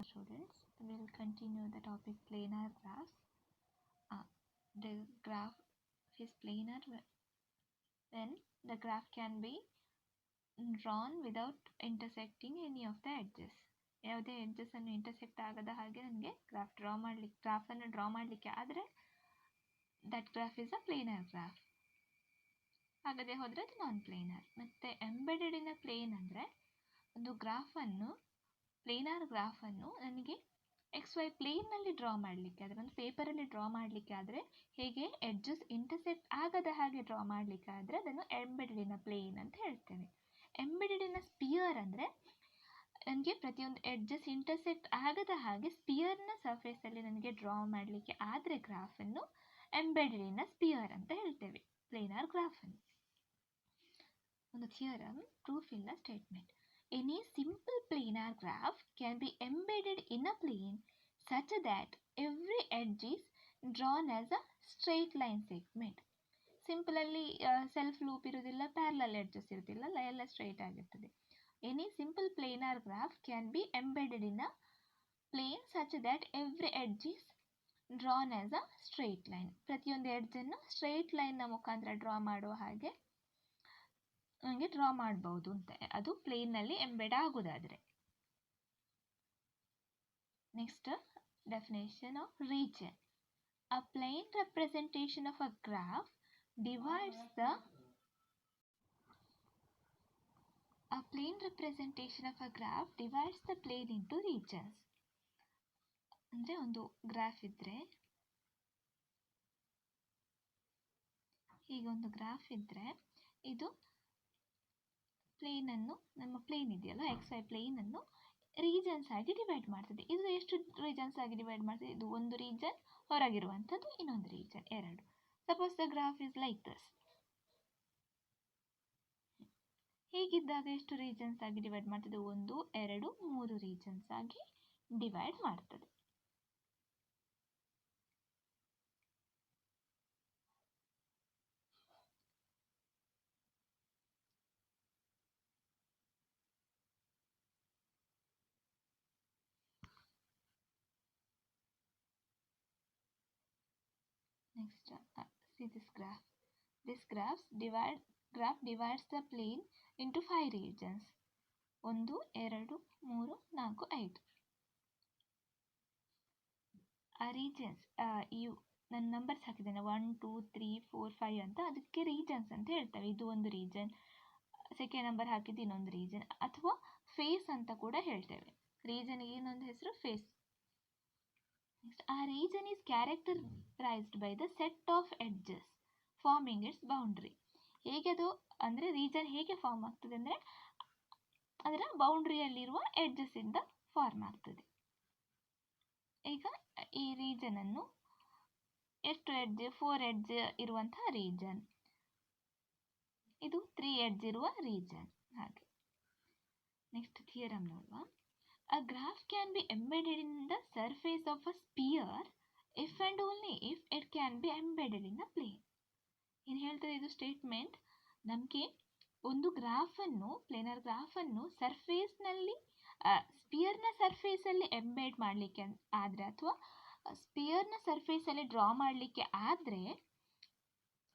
students, we'll continue the topic planar graphs. The graph is planar when the graph can be drawn without intersecting any of the edges. ಯಾವುದೇ edges ಅನ್ನು intersect ಆಗದ ಹಾಗೆ ನನಗೆ ಗ್ರಾಫನ್ನು draw ಮಾಡಲಿಕ್ಕೆ ಆದರೆ that graph is a planar graph. ಆಗದೆ ಹೋದರೆ ಅದು ನಾನ್ ಪ್ಲೇನರ್. ಮತ್ತು ಎಂಬೆಡೆಡ್ ಇನ್ ಅ ಪ್ಲೇನ್ ಅಂದರೆ ಒಂದು ಪ್ಲೇನರ್ ಗ್ರಾಫನ್ನು ನನಗೆ XY ಪ್ಲೇನ್ನಲ್ಲಿ ಡ್ರಾ ಮಾಡಲಿಕ್ಕೆ, ಅದರ ಒಂದು ಪೇಪರಲ್ಲಿ ಡ್ರಾ ಮಾಡಲಿಕ್ಕೆ ಆದರೆ ಹೇಗೆ ಎಡ್ಜಸ್ ಇಂಟರ್ಸೆಕ್ಟ್ ಆಗದ ಹಾಗೆ ಡ್ರಾ ಮಾಡಲಿಕ್ಕೆ ಆದರೆ ಅದನ್ನು ಎಂಬೆಡೆಡ್ ಇನ್ ಅ ಪ್ಲೇನ್ ಅಂತ ಹೇಳ್ತೇವೆ. ಎಂಬೆಡೆಡ್ ಇನ್ ಅ ಸ್ಪಿಯರ್ ಅಂದರೆ ನನಗೆ ಪ್ರತಿಯೊಂದು ಎಡ್ಜಸ್ ಇಂಟರ್ಸೆಕ್ಟ್ ಆಗದ ಹಾಗೆ ಸ್ಪಿಯರ್ನ ಸರ್ಫೇಸಲ್ಲಿ ನನಗೆ ಡ್ರಾ ಮಾಡಲಿಕ್ಕೆ ಆದರೆ ಗ್ರಾಫನ್ನು ಎಂಬೆಡೆಡ್ ಇನ್ ಅ ಸ್ಪಿಯರ್ ಅಂತ ಹೇಳ್ತೇವೆ, ಪ್ಲೇನರ್ ಗ್ರಾಫನ್ನು. ಒಂದು ಥಿಯರಮ್, ಪ್ರೂಫ್ ಇಲ್ಲ statement. Any simple planar graph can be embedded in a plane such that every edge is drawn as a straight line segment. Simple ಅಲ್ಲಿ ಸೆಲ್ಫ್ ಲೂಪ್ ಇರುವುದಿಲ್ಲ, parallel edges ಇರುವುದಿಲ್ಲ, ಎಲ್ಲ straight ಆಗಿರ್ತದೆ. Any simple planar graph can be embedded in a plane such that every edge is drawn as a straight line. ಪ್ರತಿಯೊಂದು ಎಡ್ಜನ್ನು straight ಲೈನ್ನ ಮುಖಾಂತರ draw ಮಾಡುವ ಹಾಗೆ ನನಗೆ ಡ್ರಾ ಮಾಡಬಹುದು ಅಂತ, ಅದು ಪ್ಲೇನ್ನಲ್ಲಿ ಎಂಬೆಡ್ ಆಗೋದಾದರೆ. Next definition of region. A plane representation of a graph divides the plane into regions. ಅಂದರೆ ಒಂದು ಗ್ರಾಫ್ ಇದ್ದರೆ, ಹೀಗೊಂದು ಗ್ರಾಫ್ ಇದ್ದರೆ ಇದು ಪ್ಲೇನನ್ನು, ನಮ್ಮ ಪ್ಲೇನ್ ಇದೆಯಲ್ಲ XY ಪ್ಲೇನನ್ನು ರೀಜನ್ಸ್ ಆಗಿ ಡಿವೈಡ್ ಮಾಡ್ತದೆ. ಇದು ಎಷ್ಟು ರೀಜನ್ಸ್ ಆಗಿ ಡಿವೈಡ್ ಮಾಡ್ತದೆ? ಇದು ಒಂದು ರೀಜನ್, ಹೊರಗಿರುವಂಥದ್ದು ಇನ್ನೊಂದು ರೀಜನ್, ಎರಡು. Suppose the graph is like this. ಹೀಗಿದ್ದಾಗ ಎಷ್ಟು ರೀಜನ್ಸ್ ಆಗಿ ಡಿವೈಡ್ ಮಾಡ್ತದೆ? 1, 2, 3 ರೀಜನ್ಸ್ ಆಗಿ ಡಿವೈಡ್ ಮಾಡ್ತದೆ. Next, see this graph. This graph divides the plane into 5 regions. 1, 2, 3, 4, 5. ಆ ರೀಜನ್ಸ್, ನನ್ನ ನಂಬರ್ಸ್ ಹಾಕಿದ್ದೇನೆ 1, 2, 3, 4, 5 ಅಂತ, ಅದಕ್ಕೆ ರೀಜನ್ಸ್ ಅಂತ ಹೇಳ್ತೇವೆ. ಇದು ಒಂದು ರೀಜನ್, ಸೆಕೆಂಡ್ ನಂಬರ್ ಹಾಕಿದ್ದು ಇನ್ನೊಂದು ರೀಜನ್, ಅಥವಾ ಫೇಸ್ ಅಂತ ಕೂಡ ಹೇಳ್ತೇವೆ. ರೀಜನ್ಗೆ ಇನ್ನೊಂದು ಹೆಸರು ಫೇಸ್. ಆ region is characterised by the set of edges farming it's boundary. ಹೇಗೆ ಅದು ಅಂದರೆ ರೀಜನ್ ಹೇಗೆ ಫಾರ್ಮ್ ಆಗ್ತದೆ ಅಂದರೆ ಅದರ ಬೌಂಡ್ರಿಯಲ್ಲಿರುವ ಎಡ್ಜಸ್ ಇಂದ ಫಾರ್ಮ್ ಆಗ್ತದೆ. ಈಗ ಈ ರೀಜನನ್ನು ಎಷ್ಟು ಎಡ್ಜ್? 4 ಎಡ್ಜ್ ಇರುವಂತಹ ರೀಜನ್, ಇದು 3 ಎಡ್ಜ್ ಇರುವ ರೀಜನ್. ಹಾಗೆ ನೆಕ್ಸ್ಟ್ ಥಿಯರಮ್ ನೋಡುವ. A graph can be embedded in the surface of a sphere if and only if it can be embedded in a plane. ಏನು ಹೇಳ್ತದೆ ಇದು ಸ್ಟೇಟ್ಮೆಂಟ್? ನಮಗೆ ಒಂದು ಗ್ರಾಫನ್ನು, ಪ್ಲೇನರ್ ಗ್ರಾಫನ್ನು ಸರ್ಫೇಸ್ನಲ್ಲಿ, ಸ್ಪಿಯರ್ನ ಸರ್ಫೇಸಲ್ಲಿ ಎಂಬೆಡ್ ಮಾಡಲಿಕ್ಕೆ ಆದರೆ, ಅಥವಾ ಸ್ಪಿಯರ್ನ ಸರ್ಫೇಸಲ್ಲಿ ಡ್ರಾ ಮಾಡಲಿಕ್ಕೆ ಆದರೆ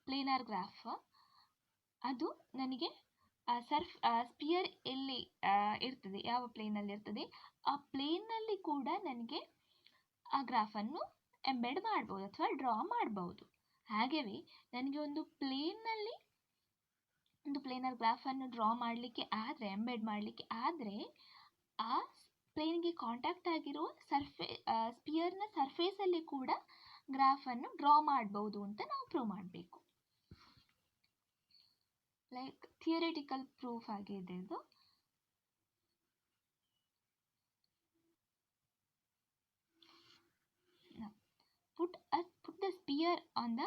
ಪ್ಲೇನರ್ ಗ್ರಾಫ್, ಅದು ನನಗೆ ಸ್ಪಿಯರ್ ಎಲ್ಲಿ ಇರ್ತದೆ, ಯಾವ ಪ್ಲೇನಲ್ಲಿ ಇರ್ತದೆ, ಆ ಪ್ಲೇನ್ನಲ್ಲಿ ಕೂಡ ನನಗೆ ಆ ಗ್ರಾಫನ್ನು ಎಂಬೆಡ್ ಮಾಡ್ಬೋದು ಅಥವಾ ಡ್ರಾ ಮಾಡ್ಬೋದು. ಹಾಗೆಯೇ ನನಗೆ ಒಂದು ಪ್ಲೇನ್ನಲ್ಲಿ ಒಂದು ಪ್ಲೇನರ್ ಗ್ರಾಫನ್ನು ಡ್ರಾ ಮಾಡಲಿಕ್ಕೆ ಆದರೆ, ಎಂಬೆಡ್ ಮಾಡಲಿಕ್ಕೆ ಆದರೆ, ಆ ಪ್ಲೇನ್ಗೆ ಕಾಂಟ್ಯಾಕ್ಟ್ ಆಗಿರುವ ಸ್ಪಿಯರ್ನ ಸರ್ಫೇಸಲ್ಲಿ ಕೂಡ ಗ್ರಾಫನ್ನು ಡ್ರಾ ಮಾಡ್ಬೋದು ಅಂತ ನಾವು ಪ್ರೂವ್ ಮಾಡಬೇಕು. ಲೈಕ್ ಥಿಯರಿಟಿಕಲ್ ಪ್ರೂಫ್ ಆಗಿದೆ ಇದು. Put the sphere on the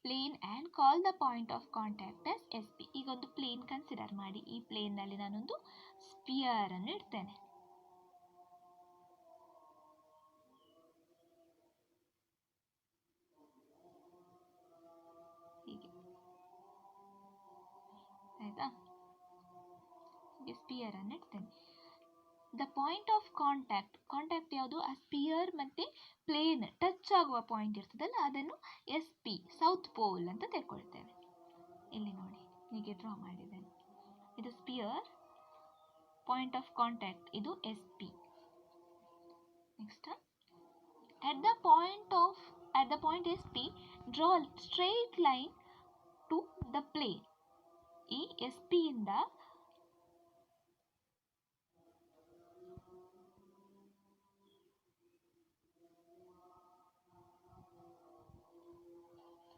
plane and call the point of contact as SP. ಈಗ ಒಂದು ಪ್ಲೇನ್ ಕನ್ಸಿಡರ್ ಮಾಡಿ, ಈ ಪ್ಲೇನ್ನಲ್ಲಿ ನಾನೊಂದು ಸ್ಪಿಯರ್ ಅನ್ನು ಇಡ್ತೇನೆ. ಹೀಗೆ ಆಯ್ತಾ? ಹೀಗೆ ಸ್ಪಿಯರ್ ಅನ್ನು ಇಡ್ತೇನೆ. ದ ಪಾಯಿಂಟ್ ಆಫ್ ಕಾಂಟ್ಯಾಕ್ಟ್ ಯಾವುದು, ಆ ಸ್ಪಿಯರ್ ಮತ್ತು ಪ್ಲೇನ್ ಟಚ್ ಆಗುವ ಪಾಯಿಂಟ್ ಇರ್ತದಲ್ಲ ಅದನ್ನು ಎಸ್ ಪಿ, ಸೌತ್ ಪೋಲ್ ಅಂತ ತೆಕ್ಕೊಳ್ತೇವೆ. ಇಲ್ಲಿ ನೋಡಿ ಹೀಗೆ ಡ್ರಾ ಮಾಡಿದ್ದೇನೆ. ಇದು ಸ್ಪಿಯರ್, ಪಾಯಿಂಟ್ ಆಫ್ ಕಾಂಟ್ಯಾಕ್ಟ್ ಇದು S P. Next, at the point SP, draw a straight line to the plane. ಈ SP ಇಂದ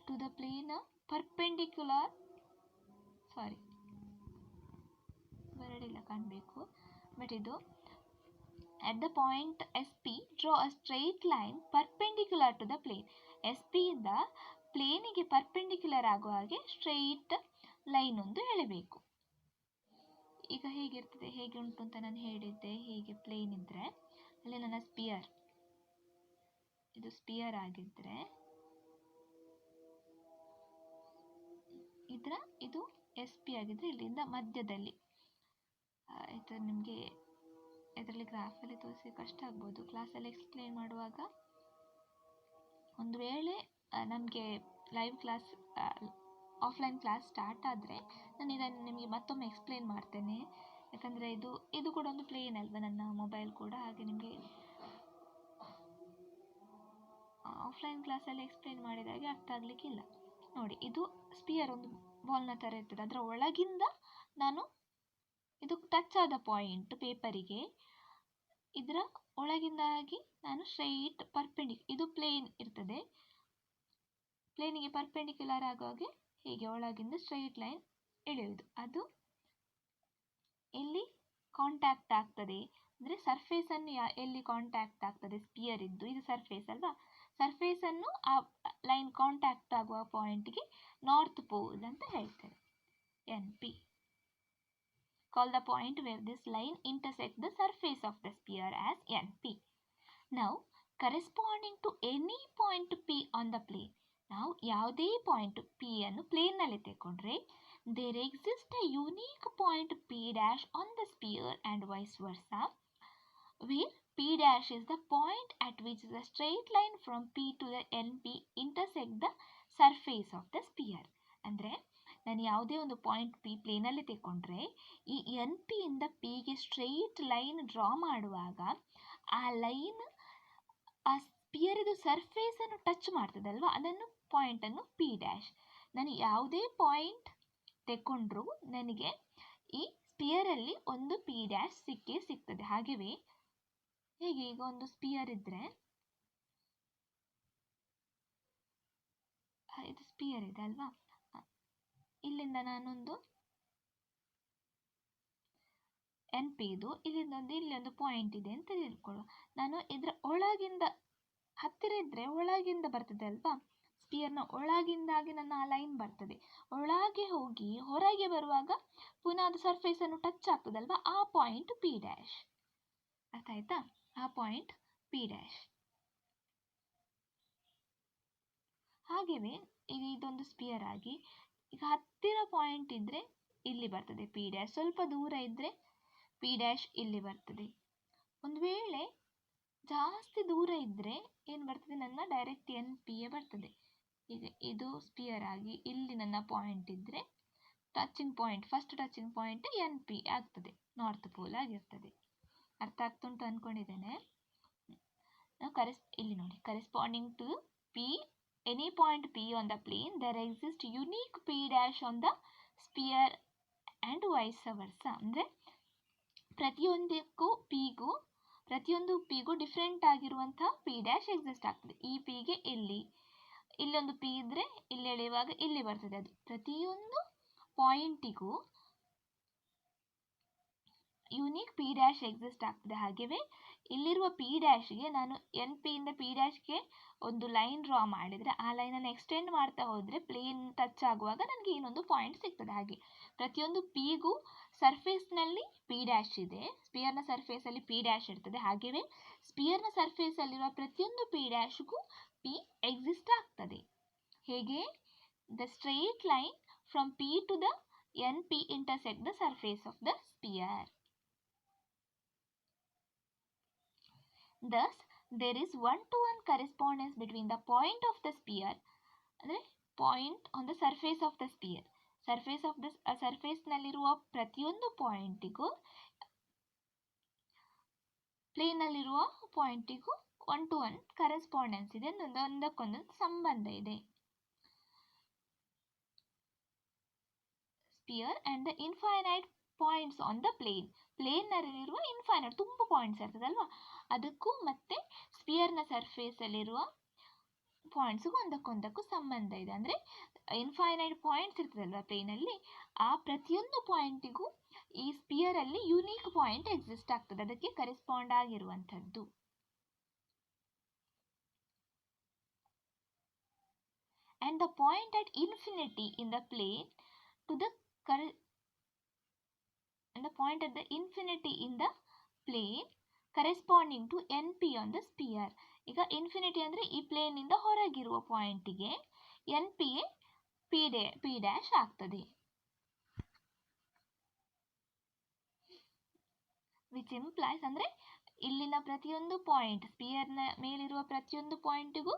to the plane perpendicular, ಬರಡಿಲ್ಲ ಕಾಣಬೇಕು, ಬಟ್ ಇದು at the point SP, draw a straight line perpendicular to the plane. SP ಇಂದ ಪ್ಲೇನಿಗೆ perpendicular ಆಗುವ ಹಾಗೆ straight line ಒಂದು ಎಳೆಬೇಕು. ಈಗ ಹೇಗಿರ್ತದೆ, ಹೇಗೆ ಉಂಟು ಅಂತ ನಾನು ಹೇಳಿದ್ದೆ. ಹೀಗೆ ಪ್ಲೇನ್ ಇದ್ದರೆ ಅಲ್ಲಿ ನನ್ನ ಸ್ಪಿಯರ್, ಇದು ಸ್ಪಿಯರ್ ಆಗಿದ್ದರೆ ಇದು ಎಸ್ ಪಿ ಆಗಿದ್ರೆ ಇಲ್ಲಿಂದ ಮಧ್ಯದಲ್ಲಿ, ಇದು ನಿಮಗೆ ಇದರಲ್ಲಿ ಗ್ರಾಫಲ್ಲಿ ತೋರಿಸಿ ಕಷ್ಟ ಆಗ್ಬೋದು, ಕ್ಲಾಸಲ್ಲಿ ಎಕ್ಸ್ಪ್ಲೇನ್ ಮಾಡುವಾಗ. ಒಂದು ವೇಳೆ ನಮಗೆ live class, offline class start ಆದರೆ ನಾನು ಇದನ್ನು ನಿಮಗೆ ಮತ್ತೊಮ್ಮೆ ಎಕ್ಸ್ಪ್ಲೇನ್ ಮಾಡ್ತೇನೆ. ಯಾಕಂದರೆ ಇದು ಕೂಡ ಒಂದು ಪ್ಲೇನ್ ಅಲ್ವಾ ನನ್ನ ಮೊಬೈಲ್ ಕೂಡ, ಹಾಗೆ ನಿಮಗೆ ಆಫ್ಲೈನ್ ಕ್ಲಾಸಲ್ಲಿ ಎಕ್ಸ್ಪ್ಲೇನ್ ಮಾಡಿದಾಗೆ ಅರ್ಥ ಆಗಲಿಕ್ಕಿಲ್ಲ. ನೋಡಿ, ಇದು ಸ್ಪಿಯರ್ ಒಂದು ಬಾಲ್ನ ಥರ ಇರ್ತದೆ, ಅದರ ಒಳಗಿಂದ ನಾನು ಇದು ಟಚ್ ಆದ ಪಾಯಿಂಟ್ ಪೇಪರಿಗೆ, ಇದರ ಒಳಗಿಂದಾಗಿ ನಾನು ಸ್ಟ್ರೈಟ್ ಇದು ಪ್ಲೇನ್ ಇರ್ತದೆ, ಪ್ಲೇನಿಗೆ ಪರ್ಪೆಂಡಿಕ್ಯುಲರ್ ಆಗುವಾಗೆ ಹೀಗೆ ಒಳಗಿಂದ ಸ್ಟ್ರೈಟ್ ಲೈನ್ ಎಳೆಯುವುದು. ಅದು ಎಲ್ಲಿ ಕಾಂಟ್ಯಾಕ್ಟ್ ಆಗ್ತದೆ ಅಂದರೆ ಸರ್ಫೇಸನ್ನು ಎಲ್ಲಿ ಕಾಂಟ್ಯಾಕ್ಟ್ ಆಗ್ತದೆ, ಸ್ಪಿಯರ್ ಇದ್ದು ಇದು ಸರ್ಫೇಸ್ ಅಲ್ವಾ, ಸರ್ಫೇಸನ್ನು ಆ ಲೈನ್ ಕಾಂಟ್ಯಾಕ್ಟ್ ಆಗುವ ಪಾಯಿಂಟ್ಗೆ ನಾರ್ತ್ ಪೋಲ್ ಅಂತ ಹೇಳ್ತೇವೆ, NP. Call the point where this line intersects the surface of the sphere as NP. Now, corresponding to any point P on the plane. Now, ಯಾವುದೇ point P ಅನ್ನು ಪ್ಲೇನ್ನಲ್ಲಿ ತೆಕ್ಕೊಂಡ್ರೆ, there exists a unique point P dash on the sphere and vice versa, where P dash is the point at which the straight line from P to the NP intersect the surface of the sphere. ಅಂದರೆ ನಾನು ಯಾವುದೇ ಒಂದು point P ಪ್ಲೇನಲ್ಲಿ ತೆಕ್ಕೊಂಡ್ರೆ ಈ NP ಇಂದ Pಗೆ straight line draw ಮಾಡುವಾಗ ಆ line ಆ ಸ್ಪಿಯರಿದು ಸರ್ಫೇಸನ್ನು touch ಮಾಡ್ತದಲ್ವ, ಅದನ್ನು ಪಾಯಿಂಟನ್ನು P ಡ್ಯಾಶ್. ನಾನು ಯಾವುದೇ ಪಾಯಿಂಟ್ ತೆಕ್ಕೊಂಡ್ರೂ ನನಗೆ ಈ ಸ್ಪಿಯರಲ್ಲಿ ಒಂದು P ಡ್ಯಾಶ್ ಸಿಕ್ಕೇ ಸಿಗ್ತದೆ. ಹಾಗೆಯೇ ಹೇಗೆ ಈಗ ಒಂದು ಸ್ಪಿಯರ್ ಇದ್ದರೆ, ಇದು ಸ್ಪಿಯರ್ ಇದೆ ಅಲ್ವಾ, ಇಲ್ಲಿಂದ ನಾನೊಂದು NP ಇದು, ಇಲ್ಲಿಂದೊಂದು ಇಲ್ಲಿ ಒಂದು ಪಾಯಿಂಟ್ ಇದೆ ಅಂತ ತಿಳ್ಕೊಳ್ಳುವ. ನಾನು ಇದರ ಒಳಗಿಂದ ಹತ್ತಿರ ಇದ್ದರೆ ಒಳಗಿಂದ ಬರ್ತದೆ ಅಲ್ವಾ, ಸ್ಪಿಯರ್ನ ಒಳಗಿಂದಾಗಿ ನನ್ನ ಆ ಲೈನ್ ಬರ್ತದೆ, ಒಳಗೆ ಹೋಗಿ ಹೊರಗೆ ಬರುವಾಗ ಪುನಃ ಅದು ಸರ್ಫೇಸನ್ನು ಟಚ್ ಆಗ್ತದಲ್ವಾ, ಆ ಪಾಯಿಂಟ್ P ಡ್ಯಾಶ್. ಅರ್ಥ ಆಯ್ತಾ, ಆ ಪಾಯಿಂಟ್ P ಡ್ಯಾಶ್. ಹಾಗೆಯೇ ಈಗ ಇದೊಂದು ಸ್ಪಿಯರ್ ಆಗಿ ಈಗ ಹತ್ತಿರ ಪಾಯಿಂಟ್ ಇದ್ದರೆ ಇಲ್ಲಿ ಬರ್ತದೆ P ಡ್ಯಾಶ್, ಸ್ವಲ್ಪ ದೂರ ಇದ್ದರೆ P ಡ್ಯಾಶ್ ಇಲ್ಲಿ ಬರ್ತದೆ. ಒಂದು ವೇಳೆ ಜಾಸ್ತಿ ದೂರ ಇದ್ದರೆ ಏನು ಬರ್ತದೆ, ನನ್ನ ಡೈರೆಕ್ಟ್ NPಯೇ ಬರ್ತದೆ. ಈಗ ಇದು ಸ್ಪಿಯರ್ ಆಗಿ ಇಲ್ಲಿ ನನ್ನ ಪಾಯಿಂಟ್ ಇದ್ದರೆ touching point, first touching point NP ಆಗ್ತದೆ, ನಾರ್ತ್ ಪೋಲ್ ಆಗಿರ್ತದೆ. ಅರ್ಥ ಆಗ್ತುಂಟು ಅಂದ್ಕೊಂಡಿದ್ದೇನೆ. ಇಲ್ಲಿ ನೋಡಿ, corresponding to P, any point P on the plane, there exists unique P dash on the sphere and vice versa. ಅಂದರೆ ಪ್ರತಿಯೊಂದು Pಗೂ ಡಿಫ್ರೆಂಟ್ ಆಗಿರುವಂತಹ P ಡ್ಯಾಶ್ ಎಕ್ಸಿಸ್ಟ್ ಆಗ್ತದೆ. ಈ Pಗೆ ಇಲ್ಲೊಂದು P ಇದ್ದರೆ ಇಲ್ಲಿ ಎಳೆಯುವಾಗ ಇಲ್ಲಿ ಬರ್ತದೆ. ಅದು ಪ್ರತಿಯೊಂದು ಪಾಯಿಂಟಿಗೂ ಯುನೀಕ್ P ಡ್ಯಾಶ್ ಎಕ್ಸಿಸ್ಟ್ ಆಗ್ತದೆ. ಹಾಗೆಯೇ ಇಲ್ಲಿರುವ P ಡ್ಯಾಶ್ಗೆ ನಾನು NP ಇಂದ P ಡ್ಯಾಶ್ಗೆ ಒಂದು ಲೈನ್ ಡ್ರಾ ಮಾಡಿದರೆ ಆ ಲೈನನ್ನು ಎಕ್ಸ್ಟೆಂಡ್ ಮಾಡ್ತಾ ಹೋದರೆ ಪ್ಲೇನ್ ಟಚ್ ಆಗುವಾಗ ನನಗೆ ಇನ್ನೊಂದು ಪಾಯಿಂಟ್ ಸಿಗ್ತದೆ. ಹಾಗೆ ಪ್ರತಿಯೊಂದು Pಗೂ ಸರ್ಫೇಸ್ನಲ್ಲಿ P ಡ್ಯಾಶ್ ಇದೆ, ಸ್ಪಿಯರ್ನ ಸರ್ಫೇಸಲ್ಲಿ P ಡ್ಯಾಶ್ ಇರ್ತದೆ. ಹಾಗೆಯೇ ಸ್ಪಿಯರ್ನ ಸರ್ಫೇಸಲ್ಲಿರುವ ಪ್ರತಿಯೊಂದು P ಡ್ಯಾಶ್ಗೂ P ಎಕ್ಸಿಸ್ಟ್ ಆಗ್ತದೆ. ಹೇಗೆ the straight line from P to the NP intersect the surface of the sphere. Thus, there is one-to-one correspondence between the point of the sphere, ಅಂದರೆ point on the surface of the sphere, ಸರ್ಫೇಸ್ನಲ್ಲಿರುವ ಪ್ರತಿಯೊಂದು ಪಾಯಿಂಟಿಗೂ ಪ್ಲೇನಲ್ಲಿರುವ ಪಾಯಿಂಟಿಗೂ 1-to-1 correspondence ಇದೆ, ಒಂದಕ್ಕೊಂದು ಸಂಬಂಧ ಇದೆ. Sphere and the infinite points on the ಪ್ಲೇನ್ನಲ್ಲಿರುವ infinite ತುಂಬ ಪಾಯಿಂಟ್ಸ್ ಇರ್ತದಲ್ವಾ, ಅದಕ್ಕೂ ಮತ್ತು ಸ್ಪಿಯರ್ನ ಸರ್ಫೇಸಲ್ಲಿರುವ ಪಾಯಿಂಟ್ಸ್ಗೂ ಒಂದಕ್ಕೊಂದಕ್ಕೂ ಸಂಬಂಧ ಇದೆ. ಅಂದರೆ ಇನ್ಫೈನೈಟ್ ಪಾಯಿಂಟ್ಸ್ ಇರ್ತದಲ್ವ ಪ್ಲೇನಲ್ಲಿ, ಆ ಪ್ರತಿಯೊಂದು ಪಾಯಿಂಟಿಗೂ ಈ ಸ್ಪಿಯರಲ್ಲಿ ಯುನೀಕ್ ಪಾಯಿಂಟ್ ಎಕ್ಸಿಸ್ಟ್ ಆಗ್ತದೆ, ಅದಕ್ಕೆ ಕರೆಸ್ಪಾಂಡ್ ಆಗಿರುವಂಥದ್ದು. And the point at infinity in the plane to the and the point at the infinity in the plane corresponding to NP on the sphere. ಈಗ infinity ಅಂದರೆ ಈ ಪ್ಲೇನಿಂದ ಹೊರಗಿರುವ ಪಾಯಿಂಟಿಗೆ NP P ಡ್ಯಾಶ್ ಆಗ್ತದೆ. Which implies ಅಂದರೆ ಇಲ್ಲಿನ ಪ್ರತಿಯೊಂದು point, ಸ್ಪಿಯರ್ನ ಮೇಲಿರುವ ಪ್ರತಿಯೊಂದು ಪಾಯಿಂಟಿಗೂ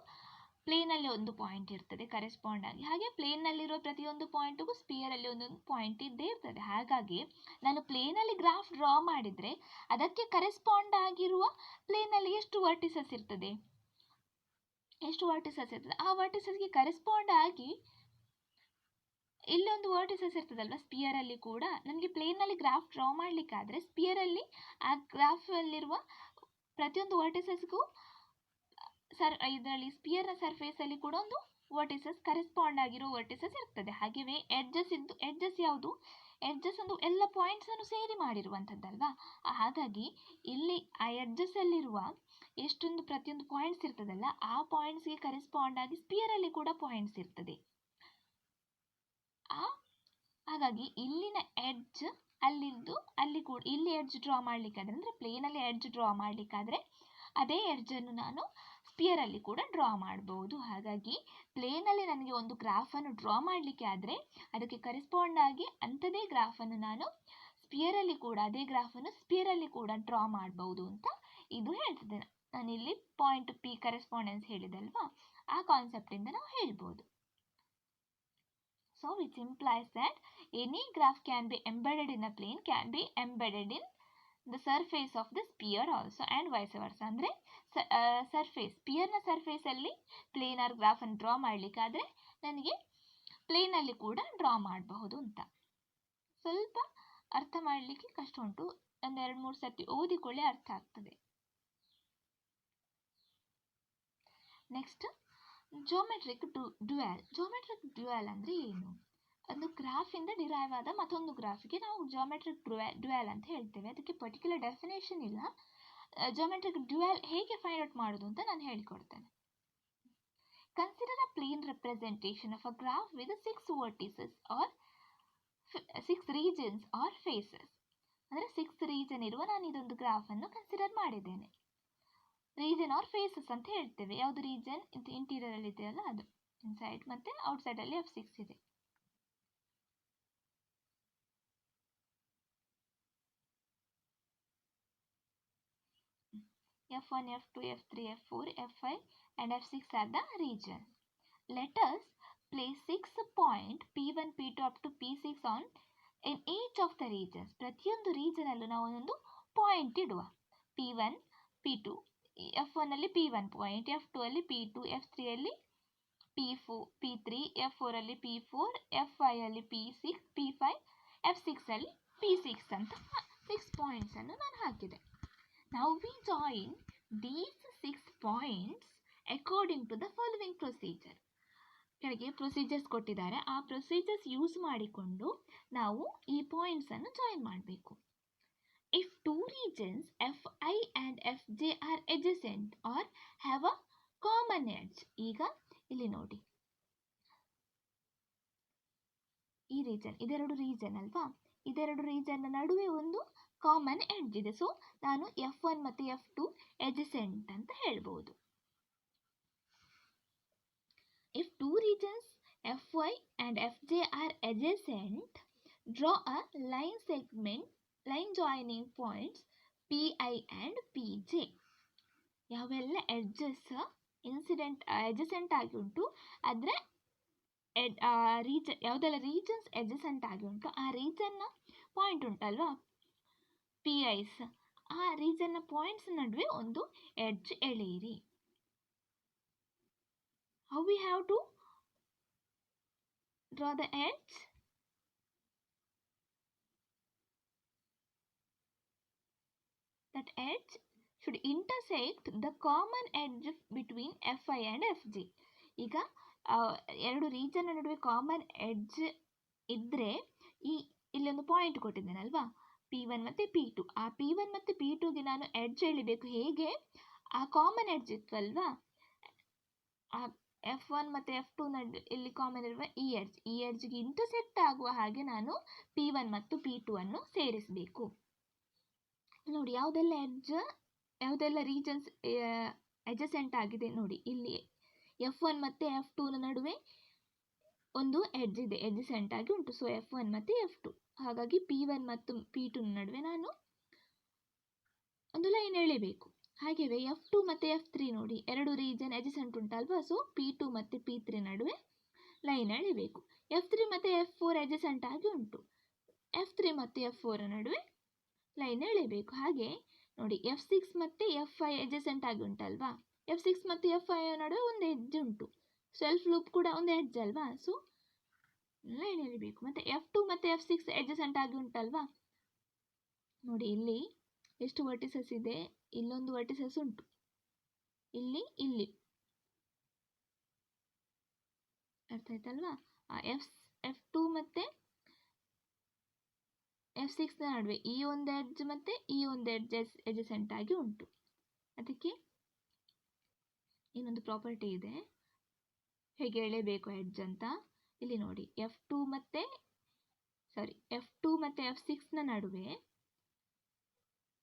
ಪ್ಲೇನಲ್ಲಿ ಒಂದು ಪಾಯಿಂಟ್ ಇರ್ತದೆ ಕರೆಸ್ಪಾಂಡ್ ಆಗಿ, ಹಾಗೆ ಪ್ಲೇನ್ನಲ್ಲಿರುವ ಪ್ರತಿಯೊಂದು ಪಾಯಿಂಟಿಗೂ ಸ್ಪಿಯರಲ್ಲಿ ಒಂದೊಂದು ಪಾಯಿಂಟ್ ಇದ್ದೇ ಇರ್ತದೆ. ಹಾಗಾಗಿ ನಾನು ಪ್ಲೇನಲ್ಲಿ ಗ್ರಾಫ್ ಡ್ರಾ ಮಾಡಿದರೆ ಅದಕ್ಕೆ ಕರೆಸ್ಪಾಂಡ್ ಆಗಿರುವ ಪ್ಲೇನಲ್ಲಿ ಎಷ್ಟು ವರ್ಟಿಸಸ್ ಇರ್ತದೆ, ಆ ವರ್ಟಿಸಸ್ಗೆ ಕರೆಸ್ಪಾಂಡ್ ಆಗಿ ಇಲ್ಲೊಂದು ವರ್ಟಿಸಸ್ ಇರ್ತದಲ್ವ ಸ್ಪಿಯರಲ್ಲಿ ಕೂಡ. ನನಗೆ ಪ್ಲೇನಲ್ಲಿ ಗ್ರಾಫ್ ಡ್ರಾ ಮಾಡಲಿಕ್ಕಾದರೆ ಸ್ಪಿಯರಲ್ಲಿ ಆ ಗ್ರಾಫಲ್ಲಿರುವ ಪ್ರತಿಯೊಂದು ವರ್ಟಿಸಸ್ಗೂ ಇದರಲ್ಲಿ ಸ್ಪಿಯರ್ನ ಸರ್ಫೇಸಲ್ಲಿ ಕೂಡ ಒಂದು ವರ್ಟಿಸಸ್ ಕರೆಸ್ಪಾಂಡ್ ಆಗಿರೋ ವರ್ಟಿಸಸ್ ಇರ್ತದೆ. ಹಾಗೆಯೇ ಎಡ್ಜಸ್ ಯಾವುದು, ಎಡ್ಜಸ್ ಒಂದು ಎಲ್ಲ ಪಾಯಿಂಟ್ಸನ್ನು ಸೇರಿ ಮಾಡಿರುವಂಥದ್ದಲ್ವಾ, ಹಾಗಾಗಿ ಇಲ್ಲಿ ಆ ಎಡ್ಜಸ್ಸಲ್ಲಿರುವ ಎಷ್ಟೊಂದು ಪ್ರತಿಯೊಂದು ಪಾಯಿಂಟ್ಸ್ ಇರ್ತದಲ್ಲ, ಆ ಪಾಯಿಂಟ್ಸ್ಗೆ ಕರೆಸ್ಪಾಂಡ್ ಆಗಿ ಸ್ಪಿಯರಲ್ಲಿ ಕೂಡ ಪಾಯಿಂಟ್ಸ್ ಇರ್ತದೆ. ಹಾಗಾಗಿ ಇಲ್ಲಿನ ಎಡ್ಜ್ ಅಲ್ಲಿದ್ದು ಅಲ್ಲಿ ಕೂಡ ಇಲ್ಲಿ ಎಡ್ಜ್ ಡ್ರಾ ಮಾಡಲಿಕ್ಕಾದ್ರೆ, ಅಂದರೆ ಪ್ಲೇನಲ್ಲಿ ಎಡ್ಜ್ ಡ್ರಾ ಮಾಡಲಿಕ್ಕಾದ್ರೆ ಅದೇ ಎಡ್ಜನ್ನು ನಾನು ಸ್ಪಿಯರಲ್ಲಿ ಕೂಡ ಡ್ರಾ ಮಾಡ್ಬೋದು. ಹಾಗಾಗಿ ಪ್ಲೇನಲ್ಲಿ ನನಗೆ ಒಂದು ಗ್ರಾಫನ್ನು ಡ್ರಾ ಮಾಡಲಿಕ್ಕೆ ಆದರೆ ಅದಕ್ಕೆ ಕರೆಸ್ಪಾಂಡ್ ಆಗಿ ಅಂಥದೇ ಗ್ರಾಫನ್ನು ನಾನು ಸ್ಪಿಯರಲ್ಲಿ ಕೂಡ ಅದೇ ಗ್ರಾಫನ್ನು ಸ್ಪಿಯರಲ್ಲಿ ಕೂಡ ಡ್ರಾ ಮಾಡ್ಬೋದು ಅಂತ ಇದು ಹೇಳ್ತದೆ. ನಾನಿಲ್ಲಿ ಪಾಯಿಂಟ್ P ಕರೆಸ್ಪಾಂಡೆನ್ಸ್ ಹೇಳಿದಲ್ವಾ, ಆ ಕಾನ್ಸೆಪ್ಟಿಂದ ನಾವು ಹೇಳ್ಬೋದು. So which implies that any graph can be embedded in a plane, can be embedded in the surface of the sphere also and vice versa. ಅಂದರೆ ಸರ್ಫೇಸ್, ಸ್ಪಿಯರ್ನ ಸರ್ಫೇಸಲ್ಲಿ ಪ್ಲೇನರ್ ಗ್ರಾಫನ್ನು ಡ್ರಾ ಮಾಡಲಿಕ್ಕಾದರೆ ನನಗೆ ಪ್ಲೇನಲ್ಲಿ ಕೂಡ draw ಮಾಡಬಹುದು ಅಂತ. ಸ್ವಲ್ಪ ಅರ್ಥ ಮಾಡಲಿಕ್ಕೆ ಕಷ್ಟ ಉಂಟು, ಒಂದು 2-3 ಸರ್ತಿ ಓದಿಕೊಳ್ಳಿ ಅರ್ಥ ಆಗ್ತದೆ. ನೆಕ್ಸ್ಟ್ ಜೋಮೆಟ್ರಿಕ್ ಡ್ಯುಯಲ್ ಅಂದರೆ ಏನು? ಒಂದು ಗ್ರಾಫಿಂದ ಡಿರೈವ್ ಆದ ಮತ್ತೊಂದು ಗ್ರಾಫಿಗೆ ನಾವು ಜೋಮೆಟ್ರಿಕ್ ಡ್ಯುಯಲ್ ಅಂತ ಹೇಳ್ತೇವೆ. ಅದಕ್ಕೆ ಪರ್ಟಿಕ್ಯುಲರ್ ಡೆಫಿನೇಷನ್ ಇಲ್ಲ. ಜೋಮೆಟ್ರಿಕ್ ಡ್ಯುಯಲ್ ಹೇಗೆ ಫೈಂಡ್ ಔಟ್ ಮಾಡೋದು ಅಂತ ನಾನು ಹೇಳಿಕೊಡ್ತೇನೆ. Consider a plane representation of a graph with 6 vertices or 6 regions or faces. ಅಂದರೆ 6 ರೀಜನ್ ಇರುವ ನಾನು ಇದೊಂದು ಗ್ರಾಫನ್ನು ಕನ್ಸಿಡರ್ ಮಾಡಿದ್ದೇನೆ. ರೀಜನ್ ಆರ್ ಫೇಸಸ್ ಅಂತ ಹೇಳ್ತೇವೆ. ಯಾವುದು ರೀಜನ್ ಇಂಟೀರಿಯರ್ ಅಲ್ಲಿ ಇದೆಯಲ್ಲ ಅದು, ಇನ್ಸೈಡ್ ಮತ್ತು ಔಟ್ಸೈಡ್ ಅಲ್ಲಿ F6 ಇದೆ. F1, F2, F3, F4, F5 and F6 are the regions. Let us place 6 points P1, P2 up to P6 on in each of the regions. ಪ್ರತಿಯೊಂದು ರೀಜನ್ ಅಲ್ಲೂ ನಾವು ಒಂದೊಂದು ಪಾಯಿಂಟ್ ಇಡುವ. P1, P2, F1 ಅಲ್ಲಿ P1 point, F2 ಅಲ್ಲಿ P2, F3 ಅಲ್ಲಿ P3, F4 ಅಲ್ಲಿ P4, F5 ಅಲ್ಲಿ P6, P5, F6 ಅಲ್ಲಿ P6 ಅಂತ 6 ಪಾಯಿಂಟ್ಸ್ ಅನ್ನು ನಾನು ಹಾಕಿದೆ. Now we join these 6 points according to the following procedure. ಕೆಳಗೆ ಪ್ರೊಸೀಜರ್ಸ್ ಕೊಟ್ಟಿದ್ದಾರೆ, ಆ ಪ್ರೊಸೀಜರ್ಸ್ ಯೂಸ್ ಮಾಡಿಕೊಂಡು ನಾವು ಈ ಪಾಯಿಂಟ್ಸ್ ಅನ್ನು ಜಾಯಿನ್ ಮಾಡಬೇಕು. If 2 regions Fi and Fj are adjacent or have a common edge. ಈಗ ಇಲ್ಲಿ ನೋಡಿ, ಈ ರೀಜನ್ ಇದೆರಡು ರೀಜನ್ ಅಲ್ವಾ, ಇದೆರಡು ರೀಜನ್ನ ನಡುವೆ ಒಂದು ಕಾಮನ್ ಎಡ್ಜ್ ಇದೆ. ಸೊ ನಾನು F1 ಮತ್ತು F2 adjacent ಅಂತ ಹೇಳ್ಬೋದು. If 2 regions Fy and Fj are adjacent, draw a line joining points Pi and Pj. ಯಾವೆಲ್ಲ ಎಡ್ಜಸ್ ಎಡ್ಜಸೆಂಟ್ ಆಗಿ ಉಂಟು, ಅದರ ರೀಜನ್ ಯಾವುದೆಲ್ಲ ರೀಜನ್ಸ್ ಎಡ್ಜಸೆಂಟ್ ಆಗಿ ಉಂಟು ಆ ರೀಜನ್ನ ಪಾಯಿಂಟ್ ಉಂಟಲ್ವಾ, ಪಿ ಐಸ್, ಆ ರೀಜನ್ನ ಪಾಯಿಂಟ್ಸ್ ನಡುವೆ ಒಂದು ಎಡ್ಜ್ ಎಳೆಯಿರಿ. How we have to draw the edge? That edge should intersect the common edge between Fi and Fg. ಈಗ ಎರಡು ರೀಜನ್ ನಡುವೆ ಕಾಮನ್ ಎಡ್ಜ್ ಇದ್ದರೆ ಇಲ್ಲೊಂದು ಪಾಯಿಂಟ್ ಕೊಟ್ಟಿದ್ದೇನಲ್ವಾ, P1 ಮತ್ತು P2. ಆ P1 ಮತ್ತು P2ಗೆ ನಾನು ಎಡ್ಜ್ ಎಳಿಬೇಕು. ಹೇಗೆ? ಆ ಕಾಮನ್ ಎಡ್ಜ್ ಇತ್ತು ಅಲ್ವಾ, ಆ F1 ಮತ್ತು F2 ಇಲ್ಲಿ ಕಾಮನ್ ಇರುವ ಈ ಎಡ್ಜ್ಗೆ ಇಂಟರ್ಸೆಕ್ಟ್ ಆಗುವ ಹಾಗೆ ನಾನು P1 ಮತ್ತು P2 ಅನ್ನು ಸೇರಿಸಬೇಕು. ನೋಡಿ ಯಾವುದೆಲ್ಲ ರೀಜನ್ಸ್ ಅಡ್ಜಸೆಂಟ್ ಆಗಿದೆ ನೋಡಿ. ಇಲ್ಲಿ F1 ಮತ್ತು F2ನ ನಡುವೆ ಒಂದು ಎಡ್ಜ್ ಇದೆ, ಅಡ್ಜಸೆಂಟ್ ಆಗಿ ಉಂಟು. ಸೊ F1 ಮತ್ತು F2, ಹಾಗಾಗಿ P1 ಮತ್ತು P2ನ ನಡುವೆ ನಾನು ಒಂದು ಲೈನ್ ಎಳಿಬೇಕು. ಹಾಗೆಯೇ F2 ಮತ್ತು F3 ನೋಡಿ, ಎರಡು ರೀಜನ್ ಅಡ್ಜಸೆಂಟ್ ಉಂಟಲ್ವಾ, ಸೊ P2 ಮತ್ತು P3 ನಡುವೆ ಲೈನ್ ಎಳಿಬೇಕು. F3 ಮತ್ತು F4 ಅಡ್ಜಸೆಂಟ್ ಆಗಿ ಉಂಟು, F3 ಮತ್ತು F4 ನಡುವೆ ಲೈನ್ ಎಳೆಯಬೇಕು. ಹಾಗೆ ನೋಡಿ F6 ಮತ್ತು F5 ಅಡ್ಜಸೆಂಟ್ ಆಗಿ ಉಂಟಲ್ವಾ, F6 ಮತ್ತು F5 ನಡುವೆ ಒಂದು ಎಡ್ಜ್ ಉಂಟು, ಸೆಲ್ಫ್ ಲೂಪ್ ಕೂಡ ಒಂದು ಎಡ್ಜ್ ಅಲ್ವಾ, ಸೊ ಲೈನ್ ಎಳಿಬೇಕು. ಮತ್ತು F2 ಮತ್ತು F6 ಅಡ್ಜಸೆಂಟ್ ಆಗಿ ಉಂಟಲ್ವಾ, ನೋಡಿ ಇಲ್ಲಿ ಎಷ್ಟು ವರ್ಟಿಸಸ್ ಇದೆ, ಇಲ್ಲೊಂದು ವರ್ಟಿಸಸ್ ಉಂಟು, ಇಲ್ಲಿ ಅರ್ಥ ಆಯ್ತಲ್ವಾ. F2 ಮತ್ತು F6 ನಡುವೆ ಈ ಒಂದು ಎಡ್ಜ್ ಮತ್ತು ಈ ಒಂದು ಎಡ್ಜ್ ಅಡ್ಜಸೆಂಟ್ ಆಗಿ ಉಂಟು. ಅದಕ್ಕೆ ಇನ್ನೊಂದು ಪ್ರಾಪರ್ಟಿ ಇದೆ, ಹೇಗೆ ಎಳೆಯಬೇಕು ಎಡ್ಜ್ ಅಂತ. ಇಲ್ಲಿ ನೋಡಿ F2 ಮತ್ತು F6ನ ನಡುವೆ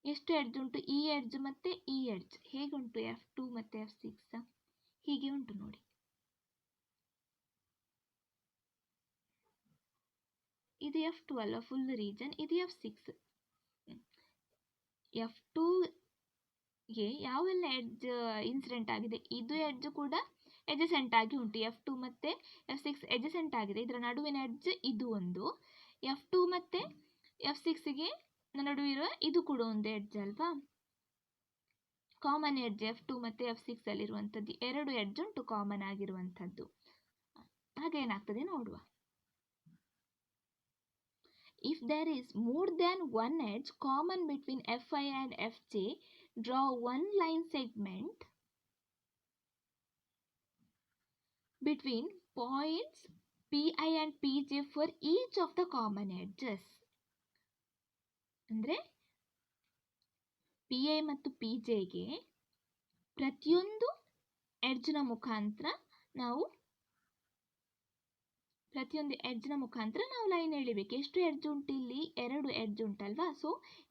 ಎಷ್ಟು ಎಡ್ಜ್ ಉಂಟು, ಈ ಎಡ್ಜ್ ಮತ್ತು ಈ ಎಡ್ಜ್ ಹೇಗೆ ಉಂಟು, F2 ಮತ್ತು F6 ಹೀಗೆ ಉಂಟು ನೋಡಿ. ಇದು F2 ಅಲ್ಲ ಫುಲ್ ರೀಜನ್, ಇದು F6. F2ಗೆ ಯಾವೆಲ್ಲ ಎಡ್ಜ್ ಇನ್ಸಿಡೆಂಟ್ ಆಗಿದೆ, ಇದು ಎಡ್ಜ್ ಕೂಡ ಎಡ್ಜಸೆಂಟ್ ಆಗಿ ಉಂಟು. F2 ಮತ್ತು F6 ಎಡ್ಜಸೆಂಟ್ ಆಗಿದೆ, ಇದರ ನಡುವಿನ ಎಡ್ಜ್ ಇದು ಒಂದು. F2 ಮತ್ತು F6ಗೆ ನಡುವಿರುವ ಇದು ಕೂಡ ಒಂದು ಎಡ್ಜ್ ಅಲ್ವಾ, ಕಾಮನ್ ಎಡ್ಜ್ F2 ಮತ್ತು F6 ಅಲ್ಲಿರುವಂಥದ್ದು ಎರಡು ಎಡ್ಜ್ ಉಂಟು ಕಾಮನ್ ಆಗಿರುವಂಥದ್ದು. ಹಾಗೇನಾಗ್ತದೆ ನೋಡುವ. If there is more than one edge common between Fi and Fj, draw one line segment between points Pi and Pj for each of the common edges. ಅಂದರೆ Pi ಮತ್ತು Pjಗೆ ಪ್ರತಿಯೊಂದು ಎಡ್ಜ್ನ ಮುಖಾಂತರ ನಾವು line ಎಳಿಬೇಕು. ಎಷ್ಟು edge ಉಂಟು ಇಲ್ಲಿ, ಎರಡು ಎಡ್ಜ್ ಉಂಟಲ್ವಾ, ಸೊ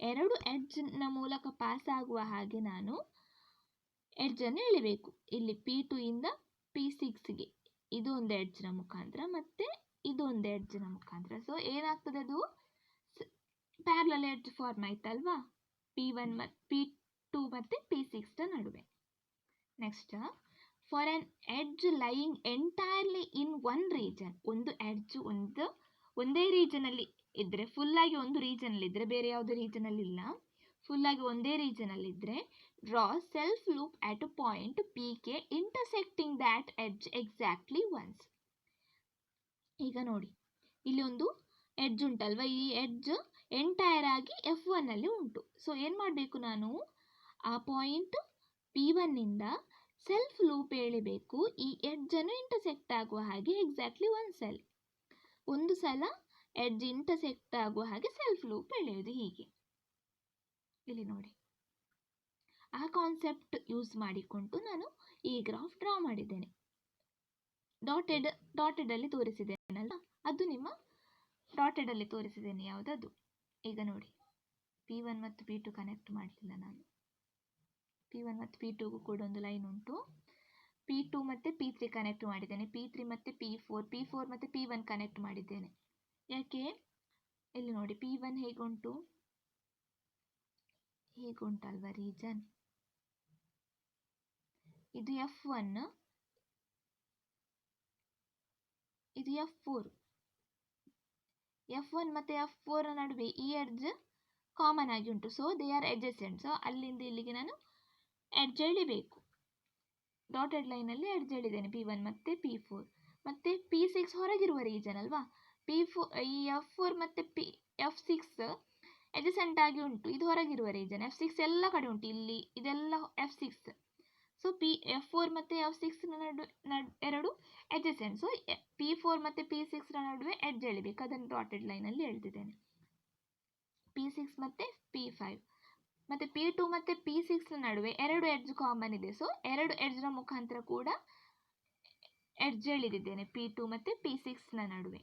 ಎರಡು ಎಡ್ಜ್ನ ಮೂಲಕ ಪಾಸ್ ಆಗುವ ಹಾಗೆ ನಾನು ಎಡ್ಜನ್ನು ಎಳಿಬೇಕು. ಇಲ್ಲಿ P2 ಇಂದ P6ಗೆ ಇದು ಒಂದು ಎಡ್ಜ್ನ ಮುಖಾಂತರ ಮತ್ತು ಇದು ಒಂದು ಎಡ್ಜ್ನ ಮುಖಾಂತರ. ಸೊ ಏನಾಗ್ತದೆ, ಅದು ಪ್ಯಾರಲಲ್ ಎಡ್ಜ್ ಫಾರ್ಮ್ ಆಯ್ತಲ್ವಾ, P2 ಮತ್ತು P6ನ ನಡುವೆ. Next, for on edge lying entirely in one region, ಒಂದು ಎಡ್ಜ್ ಒಂದೇ ರೀಜನಲ್ಲಿ ಇದ್ದರೆ, ಫುಲ್ಲಾಗಿ ಒಂದು ರೀಜನಲ್ಲಿ ಇದ್ದರೆ, ಬೇರೆ ಯಾವುದೇ ರೀಜನಲ್ಲಿ ಇಲ್ಲ, ಫುಲ್ಲಾಗಿ ಒಂದೇ ರೀಜನಲ್ಲಿ ಇದ್ದರೆ, draw self loop at a point PK intersecting that edge exactly once. ಈಗ ನೋಡಿ ಇಲ್ಲಿ ಒಂದು ಎಡ್ಜ್ ಉಂಟಲ್ವಾ, ಈ ಎಡ್ಜ್ ಎಂಟೈರ್ ಆಗಿ F1 ಅಲ್ಲಿ ಉಂಟು. ಸೊ ಏನು ಮಾಡಬೇಕು, ನಾನು ಆ ಪಾಯಿಂಟ್ P1 ಇಂದ ಸೆಲ್ಫ್ ಲೂಪ್ ಎಳಿಬೇಕು, ಈ ಎಡ್ಜನ್ನು ಇಂಟರ್ಸೆಕ್ಟ್ ಆಗುವ ಹಾಗೆ ಎಕ್ಸಾಕ್ಟ್ಲಿ ಒಂದು ಸಲ ಎಡ್ಜ್ ಇಂಟರ್ಸೆಕ್ಟ್ ಆಗುವ ಹಾಗೆ ಸೆಲ್ಫ್ ಲೂಪ್ ಎಳೆಯುವುದು. ಹೀಗೆ ಇಲ್ಲಿ ನೋಡಿ, ಆ ಕಾನ್ಸೆಪ್ಟ್ ಯೂಸ್ ಮಾಡಿಕೊಂಡು ನಾನು ಈ ಗ್ರಾಫ್ ಡ್ರಾ ಮಾಡಿದ್ದೇನೆ. ಡಾಟೆಡ್ ಅಲ್ಲಿ ತೋರಿಸಿದ್ದೇನಲ್ಲ, ಅದು ನಿಮ್ಮ ಡಾಟೆಡ್ ಅಲ್ಲಿ ತೋರಿಸಿದ್ದೇನೆ ಯಾವುದದು. ಈಗ ನೋಡಿ, P1 ಮತ್ತು P2 ಕನೆಕ್ಟ್ ಮಾಡಲಿಲ್ಲ ನಾನು, P1 ಮತ್ತು P2ಗೂ ಕೂಡ ಒಂದು ಲೈನ್ ಉಂಟು. P2 ಮತ್ತು P3 ಕನೆಕ್ಟ್ ಮಾಡಿದ್ದೇನೆ, P3 ಮತ್ತು P4 ಮತ್ತು P1 ಕನೆಕ್ಟ್ ಮಾಡಿದ್ದೇನೆ. ಯಾಕೆ, ಇಲ್ಲಿ ನೋಡಿ P1 ಹೇಗುಂಟಲ್ವ ರೀಜನ್, ಇದು F1, ಇದು F4. F1 ಮತ್ತು F4 ನಡುವೆ ಈ ಎಡ್ಜ್ ಕಾಮನ್ ಆಗಿ ಉಂಟು. So they are adjacent. So ಅಲ್ಲಿಂದ ಇಲ್ಲಿಗೆ ನಾನು ಎಡ್ಜ್ ಎಳಿಬೇಕು. ಡಾಟೆಡ್ ಲೈನಲ್ಲಿ ಎಡ್ಜ್ ಎಳಿದ್ದೇನೆ P1 ಮತ್ತು P4. ಮತ್ತು P6 ಹೊರಗಿರುವ ರೀಜನ್ ಅಲ್ವಾ. ಈ F4 ಮತ್ತು F6 ಅಡ್ಜಸೆಂಟ್ ಆಗಿ ಉಂಟು. ಇದು ಹೊರಗಿರುವ ರೀಜನ್. F6 ಎಲ್ಲ ಕಡೆ ಉಂಟು. ಇಲ್ಲಿ ಇದೆಲ್ಲ F6. ಸೊ F4 ಮತ್ತು F6 ಎರಡು ಅಡ್ಜಸೆಂಟ್. ಸೊ P4 ಮತ್ತು P6 ನಡುವೆ ಎಡ್ಜ್ ಎಳಿಬೇಕು. ಅದನ್ನು ಡಾಟೆಡ್ ಲೈನಲ್ಲಿ ಎಳೆದಿದ್ದೇನೆ. P6 ಮತ್ತು P5 ಮತ್ತು P2 ಮತ್ತು P6 ನಡುವೆ ಎರಡು ಎಡ್ಜ್ ಕಾಮನ್ ಇದೆ. ಸೊ ಎರಡು ಎಡ್ಜ್ನ ಮುಖಾಂತರ ಕೂಡ ಎಡ್ಜ್ ಎಳೆದಿದ್ದೇನೆ P2 ಮತ್ತು P6 ನಡುವೆ.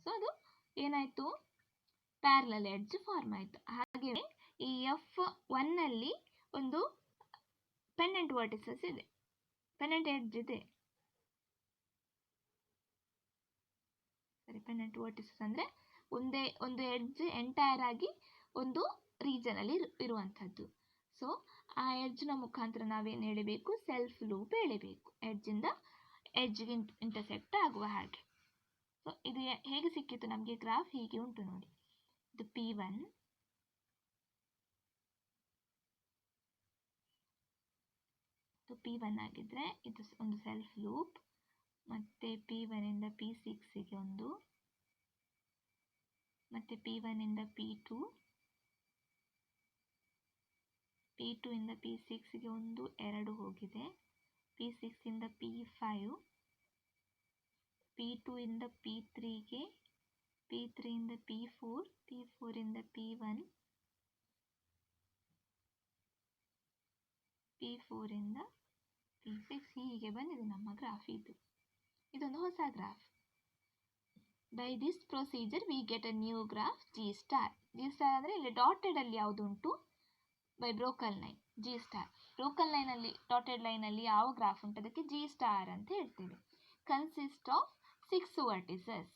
ಸೊ ಅದು ಏನಾಯಿತು, ಪ್ಯಾರಲಲ್ ಎಡ್ಜ್ ಫಾರ್ಮ್ ಆಯಿತು. ಹಾಗೆ ಈ F1 ನಲ್ಲಿ ಒಂದು ಪೆಂಡೆಂಟ್ ವರ್ಟಿಸಸ್ ಇದೆ, ಪೆಂಡೆಂಟ್ ಎಡ್ಜ್ ಇದೆ. ಸರಿ, ಪೆಂಡೆಂಟ್ ವರ್ಟಿಸಸ್ ಅಂದರೆ ಒಂದು ಎಡ್ಜ್ ಎಂಟೈರ್ ಆಗಿ ಒಂದು ರೀಜನ್ ಅಲ್ಲಿ ಇರುವಂಥದ್ದು. ಸೊ ಆ ಎಡ್ಜ್ನ ಮುಖಾಂತರ ನಾವೇನು ಎಳಿಬೇಕು, ಸೆಲ್ಫ್ ಲೂಪ್ ಎಳಿಬೇಕು, ಎಡ್ಜಿಂದ ಎಡ್ಜ್ಗೆ ಇಂಟರ್ಸೆಕ್ಟ್ ಆಗುವ ಹಾಗೆ. ಸೊ ಇದು ಹೇಗೆ ಸಿಕ್ಕಿತ್ತು ನಮಗೆ ಗ್ರಾಫ್? ಹೀಗೆ ಉಂಟು ನೋಡಿ. ಇದು P1, P1 ಆಗಿದ್ರೆ ಇದು ಒಂದು ಸೆಲ್ಫ್ ಲೂಪ್. ಮತ್ತೆ P1 ಇಂದ P6ಗೆ ಒಂದು, ಮತ್ತೆ P1 ಇಂದ P2, P2 ಇಂದ P6ಗೆ ಒಂದು, ಎರಡು ಹೋಗಿದೆ. P6 ಇಂದ P5, P2 ಇಂದ P3ಗೆ, P3 ಇಂದ P4, P4 ಇಂದ P1, P4 ಇಂದ P6. ಹೀಗೆ ಬಂದಿದೆ ನಮ್ಮ ಗ್ರಾಫ್. ಇದೊಂದು ಹೊಸ graph. By this procedure we get a new graph G star. G star ಅಂದರೆ ಇಲ್ಲಿ ಡಾಟೆಡ್ ಅಲ್ಲಿ ಯಾವುದು ಉಂಟು, by broken line G star. Broken ಲೈನಲ್ಲಿ, ಡಾಟೆಡ್ ಲೈನಲ್ಲಿ ಯಾವ ಗ್ರಾಫ್ ಉಂಟು ಅದಕ್ಕೆ G ಸ್ಟಾರ್ ಅಂತ ಹೇಳ್ತೇವೆ. Consist of 6 vertices.